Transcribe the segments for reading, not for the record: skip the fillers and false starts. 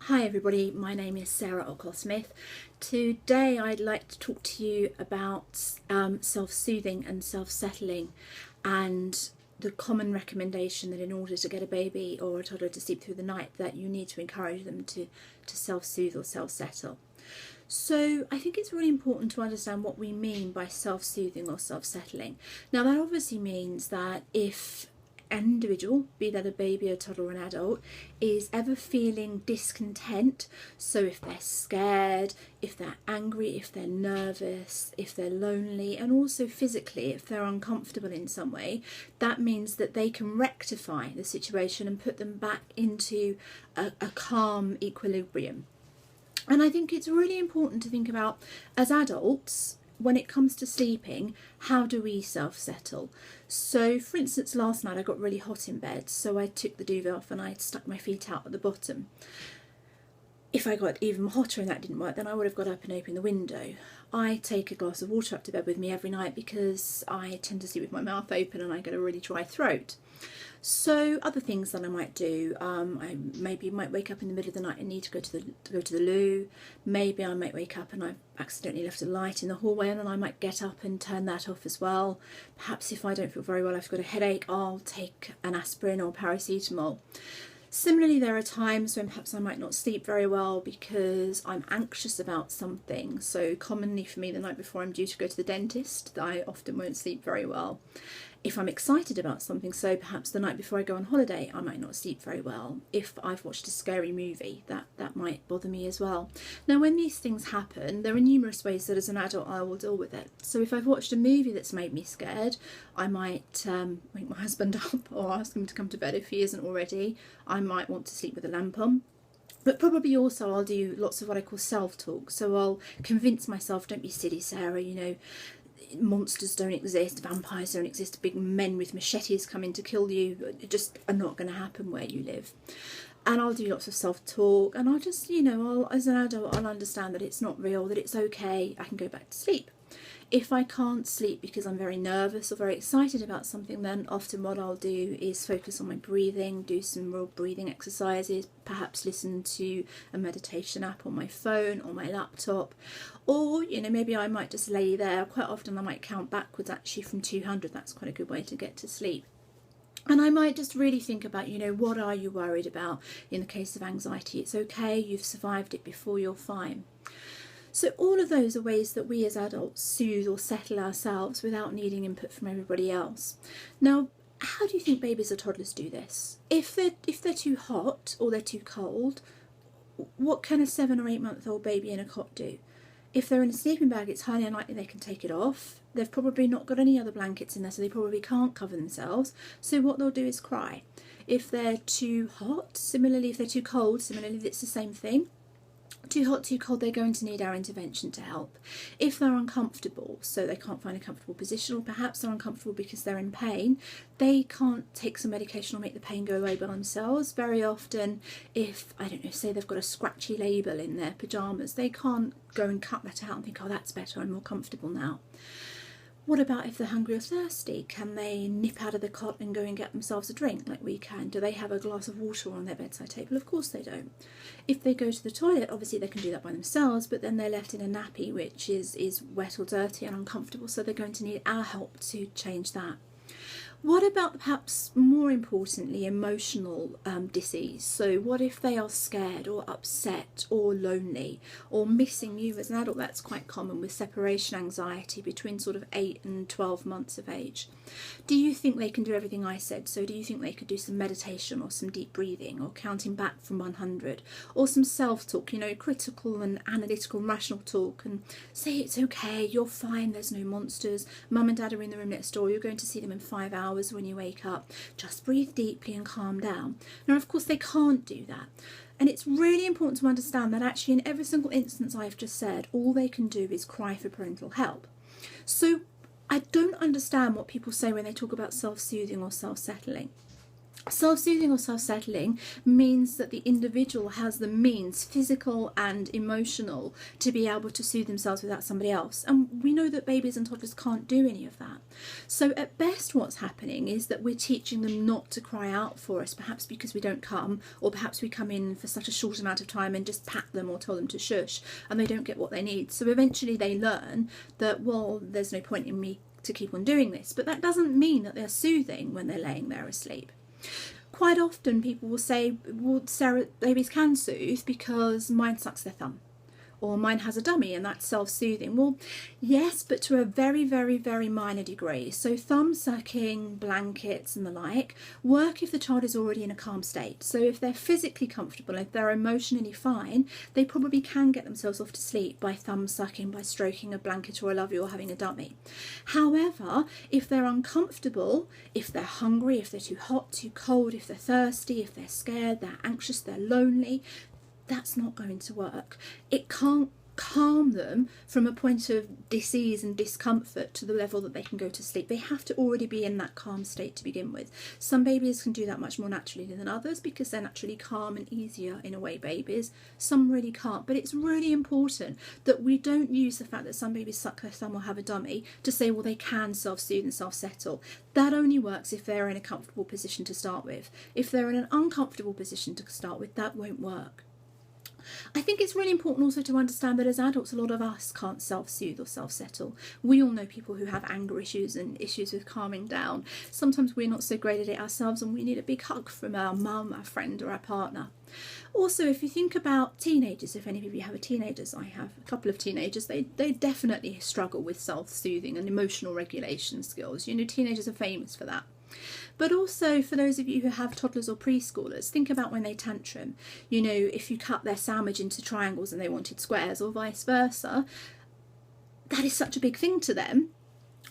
Hi everybody, my name is Sarah Ockwell-Smith. Today I'd like to talk to you about self-soothing and self-settling, and the common recommendation that in order to get a baby or a toddler to sleep through the night, that you need to encourage them to self-soothe or self-settle. So I think it's really important to understand what we mean by self-soothing or self-settling. Now that obviously means that if an individual, be that a baby, a toddler or an adult, is ever feeling discontent, so if they're scared, if they're angry, if they're nervous, if they're lonely, and also physically if they're uncomfortable in some way, that means that they can rectify the situation and put them back into a calm equilibrium. And I think it's really important to think about, as adults, when it comes to sleeping, how do we self-settle? So for instance, last night I got really hot in bed, so I took the duvet off and I stuck my feet out at the bottom. If I got even hotter and that didn't work, then I would have got up and opened the window. I take a glass of water up to bed with me every night because I tend to sleep with my mouth open and I get a really dry throat. So other things that I might do, I maybe might wake up in the middle of the night and need to go to the loo. Maybe I might wake up and I've accidentally left a light in the hallway, and then I might get up and turn that off as well. Perhaps if I don't feel very well, I've got a headache, I'll take an aspirin or paracetamol. Similarly, there are times when perhaps I might not sleep very well because I'm anxious about something. So commonly for me, the night before I'm due to go to the dentist, I often won't sleep very well. If I'm excited about something, so perhaps the night before I go on holiday, I might not sleep very well. If I've watched a scary movie, that might bother me as well. Now, when these things happen, there are numerous ways that as an adult I will deal with it. So if I've watched a movie that's made me scared, I might wake my husband up or ask him to come to bed if he isn't already. I might want to sleep with a lamp on. But probably also I'll do lots of what I call self-talk. So I'll convince myself, don't be silly, Sarah, you know, monsters don't exist, vampires don't exist, big men with machetes coming to kill you just are not going to happen where you live. And I'll do lots of self-talk, and I'll just, you know, as an adult, I'll understand that it's not real, that it's okay, I can go back to sleep. If I can't sleep because I'm very nervous or very excited about something, then often what I'll do is focus on my breathing, do some real breathing exercises, perhaps listen to a meditation app on my phone or my laptop, or, you know, maybe I might just lay there. Quite often I might count backwards actually from 200, that's quite a good way to get to sleep. And I might just really think about, you know, what are you worried about? In the case of anxiety, it's okay, you've survived it before, you're fine. So all of those are ways that we as adults soothe or settle ourselves without needing input from everybody else. Now, how do you think babies or toddlers do this? If they're too hot or they're too cold, what can a 7 or 8 month old baby in a cot do? If they're in a sleeping bag, it's highly unlikely they can take it off. They've probably not got any other blankets in there, so they probably can't cover themselves. So what they'll do is cry. If they're too hot, similarly, if they're too cold, similarly, it's the same thing. Too hot, too cold, they're going to need our intervention to help. If they're uncomfortable, so they can't find a comfortable position, or perhaps they're uncomfortable because they're in pain, they can't take some medication or make the pain go away by themselves. Very often, if, I don't know, say they've got a scratchy label in their pyjamas, they can't go and cut that out and think, oh, that's better, I'm more comfortable now. What about if they're hungry or thirsty? Can they nip out of the cot and go and get themselves a drink like we can? Do they have a glass of water on their bedside table? Of course they don't. If they go to the toilet, obviously they can do that by themselves, but then they're left in a nappy which is wet or dirty and uncomfortable, so they're going to need our help to change that. What about perhaps more importantly emotional disease? So what if they are scared or upset or lonely or missing you as an adult? That's quite common with separation anxiety between sort of 8 and 12 months of age. Do you think they can do everything I said? So do you think they could do some meditation or some deep breathing or counting back from 100 or some self-talk, you know, critical and analytical rational talk, and say it's okay, you're fine, there's no monsters, mum and dad are in the room next door, you're going to see them in 5 hours when you wake up, just breathe deeply and calm down. Now of course they can't do that, and it's really important to understand that actually in every single instance I've just said, all they can do is cry for parental help. So I don't understand what people say when they talk about self-soothing or self-settling. Self-soothing or self-settling means that the individual has the means, physical and emotional, to be able to soothe themselves without somebody else. And we know that babies and toddlers can't do any of that. So at best what's happening is that we're teaching them not to cry out for us, perhaps because we don't come, or perhaps we come in for such a short amount of time and just pat them or tell them to shush, and they don't get what they need. So eventually they learn that, well, there's no point in me to keep on doing this. But that doesn't mean that they're soothing when they're laying there asleep. Quite often people will say, well, Sarah, babies can soothe because mine sucks their thumb, or mine has a dummy and that's self-soothing. Well, yes, but to a very, very, very minor degree. So thumb sucking, blankets and the like work if the child is already in a calm state. So if they're physically comfortable, if they're emotionally fine, they probably can get themselves off to sleep by thumb sucking, by stroking a blanket or a lovey or having a dummy. However, if they're uncomfortable, if they're hungry, if they're too hot, too cold, if they're thirsty, if they're scared, they're anxious, they're lonely, that's not going to work. It can't calm them from a point of disease and discomfort to the level that they can go to sleep. They have to already be in that calm state to begin with. Some babies can do that much more naturally than others because they're naturally calm and easier in a way babies. Some really can't. But it's really important that we don't use the fact that some babies suck their thumb or have a dummy to say, well, they can self-soothe and self-settle. That only works if they're in a comfortable position to start with. If they're in an uncomfortable position to start with, that won't work. I think it's really important also to understand that as adults, a lot of us can't self-soothe or self-settle. We all know people who have anger issues and issues with calming down. Sometimes we're not so great at it ourselves and we need a big hug from our mum, our friend or our partner. Also, if you think about teenagers, if any of you have teenagers, I have a couple of teenagers, they definitely struggle with self-soothing and emotional regulation skills. You know, teenagers are famous for that. But also for those of you who have toddlers or preschoolers, think about when they tantrum. You know, if you cut their sandwich into triangles and they wanted squares or vice versa, that is such a big thing to them.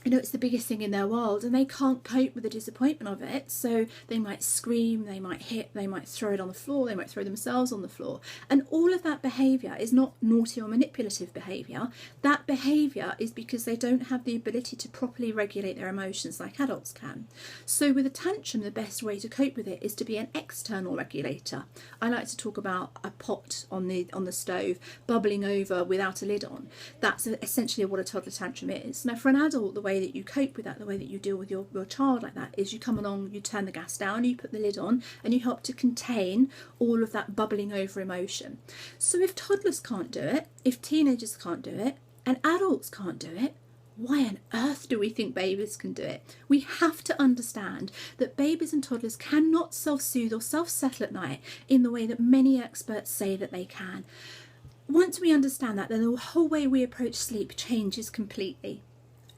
You know, it's the biggest thing in their world and they can't cope with the disappointment of it. So they might scream, they might hit, they might throw it on the floor, they might throw themselves on the floor. And all of that behaviour is not naughty or manipulative behaviour. That behaviour is because they don't have the ability to properly regulate their emotions like adults can. So with a tantrum, the best way to cope with it is to be an external regulator. I like to talk about a pot on the stove bubbling over without a lid on. That's essentially what a toddler tantrum is. Now for an adult, the way that you cope with that, the way that you deal with your child like that, is you come along, you turn the gas down, you put the lid on, and you help to contain all of that bubbling over emotion. So if toddlers can't do it, if teenagers can't do it, and adults can't do it, why on earth do we think babies can do it? We have to understand that babies and toddlers cannot self-soothe or self-settle at night in the way that many experts say that they can. Once we understand that, then the whole way we approach sleep changes completely.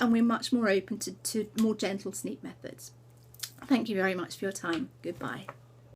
And we're much more open to more gentle sleep methods. Thank you very much for your time. Goodbye.